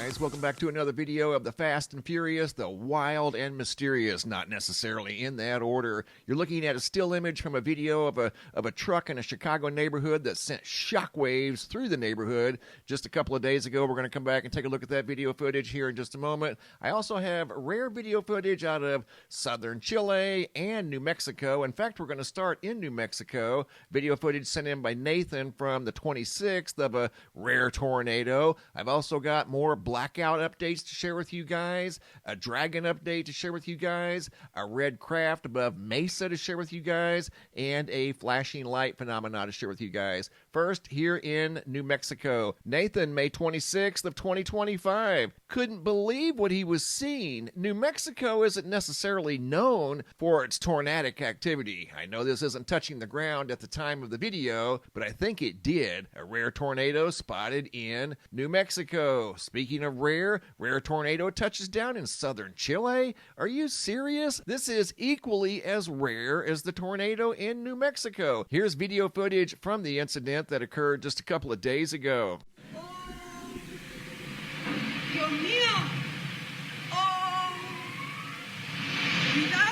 guys, welcome back to another video of the Fast and Furious, the Wild and Mysterious, not necessarily in that order. You're looking at a still image from a video of a truck in a Chicago neighborhood that sent shockwaves through the neighborhood just a couple of days ago. We're going to come back and take a look at that video footage here in just a moment. I also have rare video footage out of southern Chile and New Mexico. In fact, we're going to start in New Mexico. Video footage sent in by Nathan from the 26th of a rare tornado. I've also got more blackout updates to share with you guys, a dragon update to share with you guys, a red craft above Mesa to share with you guys, and a flashing light phenomena to share with you guys. First, here in New Mexico, Nathan, May 26th of 2025. Couldn't believe what he was seeing. New Mexico isn't necessarily known for its tornadic activity. I know this isn't touching the ground at the time of the video, but I think it did. A rare tornado spotted in New Mexico. Speaking of rare tornado touches down in southern Chile. Are you serious? This is equally as rare as the tornado in New Mexico. Here's video footage from the incident that occurred just a couple of days ago. Dios mío. Oh. Cuidado.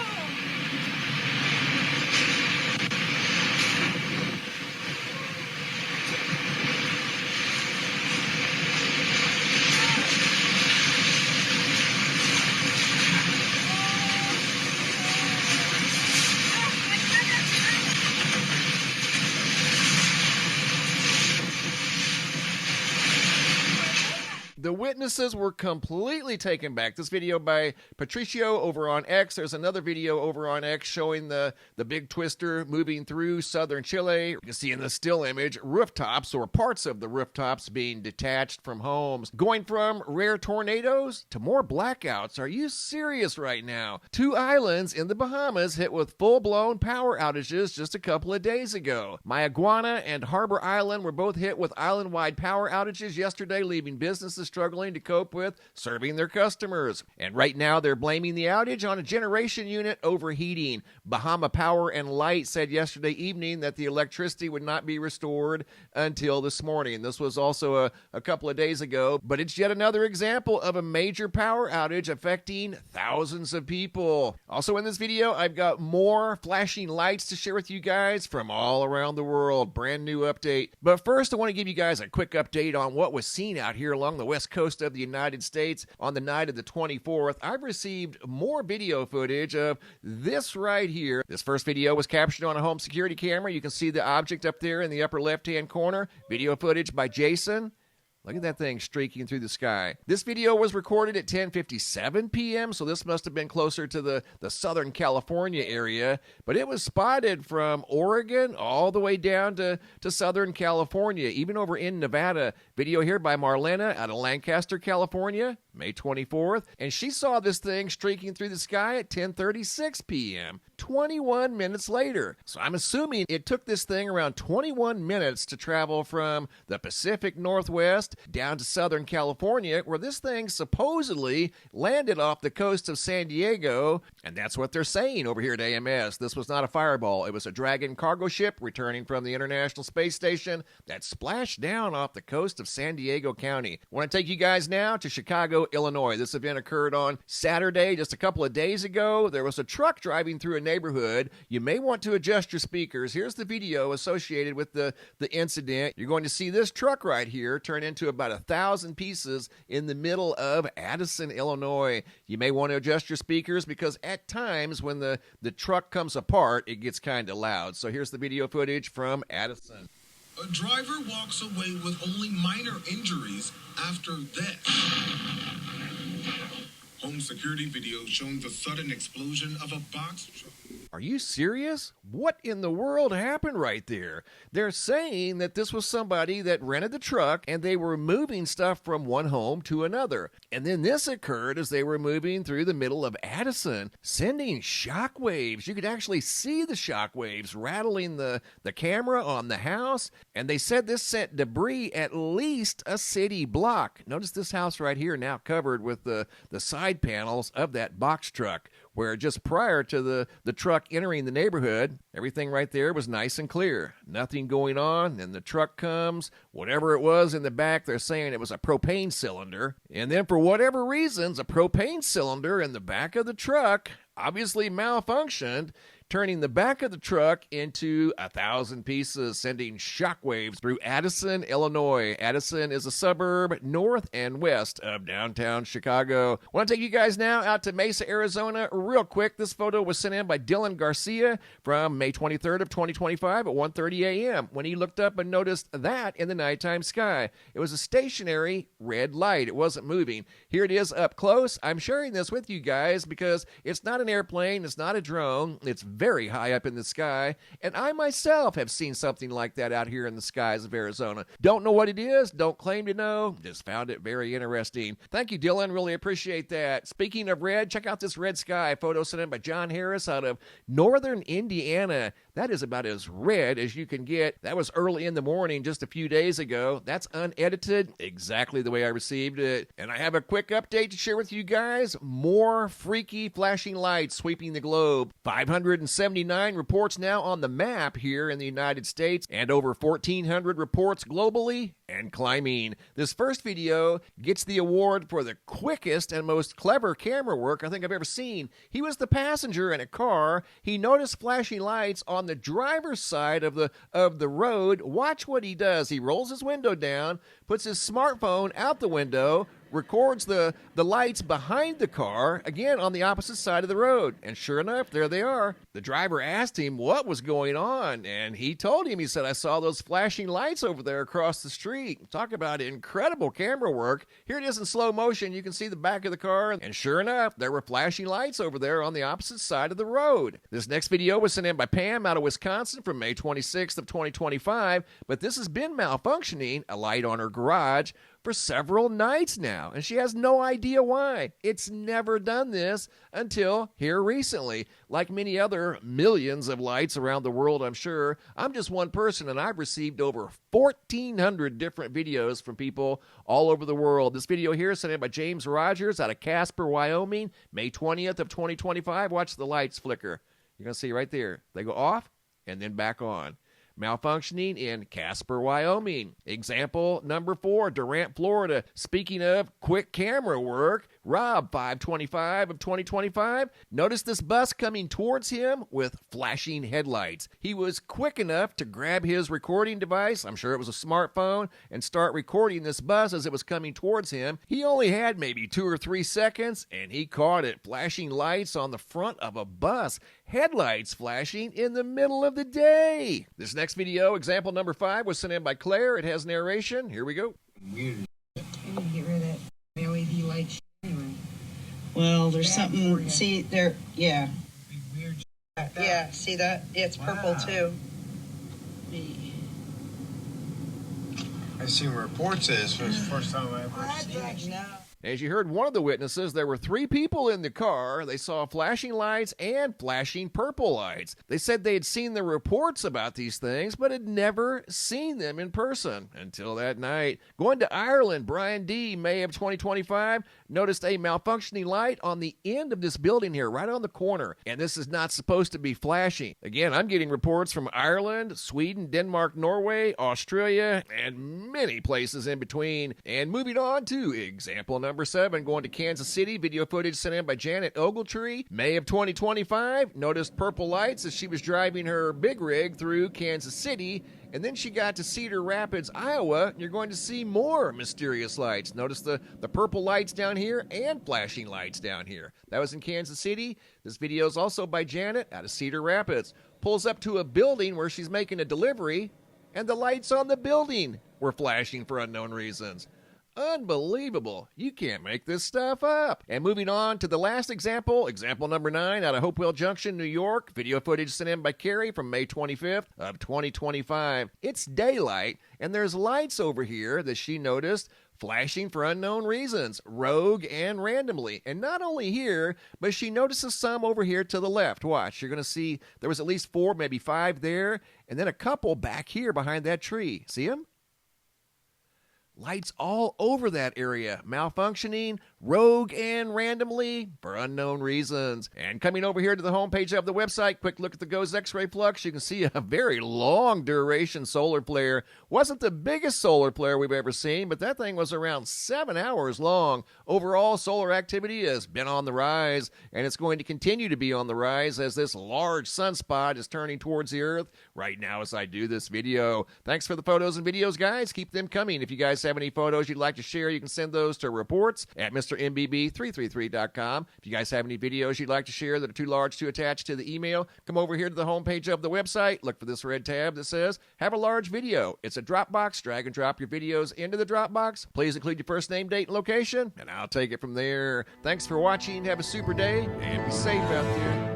The witnesses were completely taken back. This video by Patricio over on X. There's another video over on X showing the big twister moving through southern Chile. You can see in the still image rooftops or parts of the rooftops being detached from homes. Going from rare tornadoes to more blackouts. Are you serious right now? 2 islands in the Bahamas hit with full-blown power outages just a couple of days ago. Mayaguana and Harbor Island were both hit with island-wide power outages yesterday, leaving businesses struggling to cope with serving their customers. And right now they're blaming the outage on a generation unit overheating. Bahama Power and Light said yesterday evening that the electricity would not be restored until this morning. This was also a couple of days ago, but it's yet another example of a major power outage affecting thousands of people. Also in this video, I've got more flashing lights to share with you guys from all around the world. Brand new update. But first, I want to give you guys a quick update on what was seen out here along the west coast of the United States on the night of the 24th. I've received more video footage of this right here. This first video was captured on a home security camera. You can see the object up there in the upper left-hand corner. Video footage by Jason. Look at that thing streaking through the sky. This video was recorded at 10:57 p.m., so this must have been closer to the Southern California area, but it was spotted from Oregon all the way down to Southern California, even over in Nevada. Video here by Marlena out of Lancaster, California, May 24th, and she saw this thing streaking through the sky at 10:36 p.m., 21 minutes later. So I'm assuming it took this thing around 21 minutes to travel from the Pacific Northwest down to Southern California, where this thing supposedly landed off the coast of San Diego, and that's what they're saying over here at AMS. This was not a fireball. It was a Dragon cargo ship returning from the International Space Station that splashed down off the coast of San Diego County. I want to take you guys now to Chicago, Illinois. This event occurred on Saturday, just a couple of days ago. There was a truck driving through a neighborhood. You may want to adjust your speakers. Here's the video associated with the incident. You're going to see this truck right here turn into about 1,000 pieces in the middle of Addison, Illinois. You may want to adjust your speakers because at times when the truck comes apart, it gets kind of loud. So here's the video footage from Addison. A driver walks away with only minor injuries after this. Home security video showing the sudden explosion of a box truck. Are you serious? What in the world happened right there? They're saying that this was somebody that rented the truck and they were moving stuff from one home to another. And then this occurred as they were moving through the middle of Addison, sending shockwaves. You could actually see the shockwaves rattling the camera on the house. And they said this sent debris at least a city block. Notice this house right here now covered with the side panels of that box truck. where just prior to the truck entering the neighborhood, everything right there was nice and clear. Nothing going on. Then the truck comes. Whatever it was in the back, they're saying it was a propane cylinder. And then for whatever reasons, a propane cylinder in the back of the truck obviously malfunctioned, turning the back of the truck into 1,000 pieces, sending shockwaves through Addison, Illinois. Addison is a suburb north and west of downtown Chicago. I want to take you guys now out to Mesa, Arizona real quick. This photo was sent in by Dylan Garcia from May 23rd of 2025 at 1:30 a.m. when he looked up and noticed that in the nighttime sky. It was a stationary red light. It wasn't moving. Here it is up close. I'm sharing this with you guys because it's not an airplane. It's not a drone. It's very high up in the sky, and I myself have seen something like that out here in the skies of Arizona. Don't know what it is, don't claim to know, just found it very interesting. Thank you, Dylan, really appreciate that. Speaking of red, check out this red sky photo sent in by John Harris out of northern Indiana. That is about as red as you can get. That was early in the morning just a few days ago. That's unedited, exactly the way I received it. And I have a quick update to share with you guys. More freaky flashing lights sweeping the globe. 579 reports now on the map here in the United States, and over 1,400 reports globally and climbing. This first video gets the award for the quickest and most clever camera work I think I've ever seen. He was the passenger in a car. He noticed flashing lights on the driver's side of the road. Watch what he does. He rolls his window down, puts his smartphone out the window, records the lights behind the car, again on the opposite side of the road. And sure enough, there they are. The driver asked him what was going on, and he told him, he said, I saw those flashing lights over there across the street. Talk about incredible camera work. Here it is in slow motion. You can see the back of the car, and sure enough, there were flashing lights over there on the opposite side of the road. This next video was sent in by Pam out of Wisconsin from May 26th of 2025, but this has been malfunctioning, a light on her garage, for several nights now, and she has no idea why. It's never done this until here recently. Like many other millions of lights around the world, I'm sure, I'm just one person, and I've received over 1,400 different videos from people all over the world. This video here is sent in by James Rogers out of Casper, Wyoming, May 20th of 2025. Watch the lights flicker. You're going to see right there. They go off and then back on. Malfunctioning in Casper, Wyoming. Example number 4, Durant, Florida. Speaking of quick camera work, Rob, 5/25 of 2025, noticed this bus coming towards him with flashing headlights. He was quick enough to grab his recording device, I'm sure it was a smartphone, and start recording this bus as it was coming towards him. He only had maybe 2 or 3 seconds, and he caught it. Flashing lights on the front of a bus. Headlights flashing in the middle of the day. This next video, example number 5, was sent in by Claire. It has narration. Here we go. Weird. I need to get rid of that LED light anyway. Well, there's Bad for something, you. see, there, yeah. Weird like that. Yeah, see that? Yeah, it's purple Wow. too. I've seen reports of this, but it's the first time I've Well, ever that's seen it. actually- No. As you heard one of the witnesses, there were 3 people in the car. They saw flashing lights and flashing purple lights. They said they had seen the reports about these things, but had never seen them in person until that night. Going to Ireland, Brian D., May of 2025, noticed a malfunctioning light on the end of this building here, right on the corner. And this is not supposed to be flashing. Again, I'm getting reports from Ireland, Sweden, Denmark, Norway, Australia, and many places in between. And moving on to example number 7, going to Kansas City. Video footage sent in by Janet Ogletree. May of 2025, noticed purple lights as she was driving her big rig through Kansas City. And then she got to Cedar Rapids, Iowa. You're going to see more mysterious lights. Notice the purple lights down here and flashing lights down here. That was in Kansas City. This video is also by Janet out of Cedar Rapids. Pulls up to a building where she's making a delivery, and the lights on the building were flashing for unknown reasons. Unbelievable. You can't make this stuff up. And moving on to the last example, example number 9 out of Hopewell Junction, New York. Video footage sent in by Carrie from May 25th of 2025. It's daylight, and there's lights over here that she noticed flashing for unknown reasons, rogue and randomly. And not only here, but she notices some over here to the left. Watch, you're going to see there was at least 4, maybe 5 there, and then a couple back here behind that tree. See them? lights all over that area, malfunctioning, rogue, and randomly for unknown reasons. And coming over here to the homepage of the website, quick look at the GOES X-ray flux. You can see a very long duration solar flare. Wasn't the biggest solar flare we've ever seen, but that thing was around 7 hours long. Overall, solar activity has been on the rise, and it's going to continue to be on the rise as this large sunspot is turning towards the Earth right now as I do this video. Thanks for the photos and videos, guys. Keep them coming. If you guys have any photos you'd like to share, you can send those to reports at MrMBB333.com. If you guys have any videos you'd like to share that are too large to attach to the email, come over here to the homepage of the website. Look for this red tab that says, Have a Large Video. It's a Dropbox. Drag and drop your videos into the Dropbox. Please include your first name, date, and location, and I'll take it from there. Thanks for watching. Have a super day, and be safe out there.